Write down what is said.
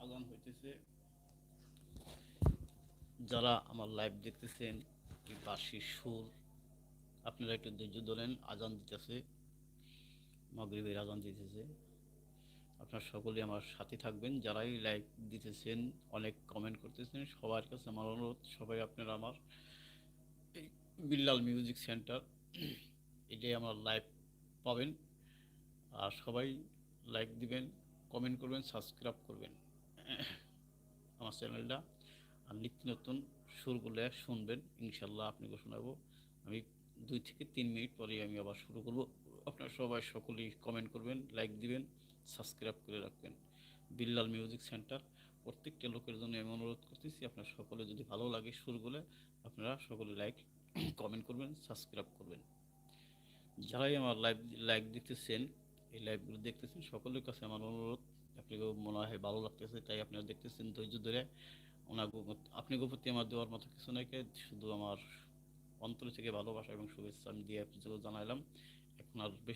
আজান হইতেছে। যারা আমার লাইভ দেখতেছেন, এই বাঁশির সুর, আপনারা একটু ধৈর্য ধরেন। আজান দিতেছে, মাগরিবের আজান দিতেছে। আপনারা সকলেই আমার সাথে থাকবেন। যারাই লাইক দিতেছেন, অনেক কমেন্ট করতেছেন, সবার কাছে আমার অনুরোধ, সবাই আপনারা আমার এই বিল্লাল মিউজিক সেন্টার এটাই আমার লাইভ পাবেন। আর সবাই লাইক দিবেন, কমেন্ট করবেন, সাবস্ক্রাইব করবেন আমার চ্যানেলটা। আর নিত্য নতুন সুরগুলো শুনবেন, ইনশাল্লাহ আপনাকে শোনাবো আমি। 2 থেকে 3 মিনিট পরেই আমি আবার শুরু করব। আপনারা সবাই সকলেই কমেন্ট করবেন, লাইক দিবেন, সাবস্ক্রাইব করে রাখবেন। বিল্লাল মিউজিক সেন্টার প্রত্যেকটা লোকের জন্য আমি অনুরোধ করতেছি, আপনার সকলে যদি ভালো লাগে সুরগুলো, আপনারা সকলে লাইক কমেন্ট করবেন, সাবস্ক্রাইব করবেন। যারাই আমার লাইক দিতেছেন, এই লাইভগুলো দেখতেছেন, সকলের কাছে আমার অনুরোধ, আপনাকেও মনে হয় ভালো লাগতেছে, তাই আপনারা দেখতেছেন ধৈর্য ধরে। ওনার আপনাকে প্রতি আমার দেওয়ার মতো কিছু নাই, শুধু আমার অন্তর থেকে ভালোবাসা এবং শুভেচ্ছা আমি দিয়ে জানাইলাম। এখন আর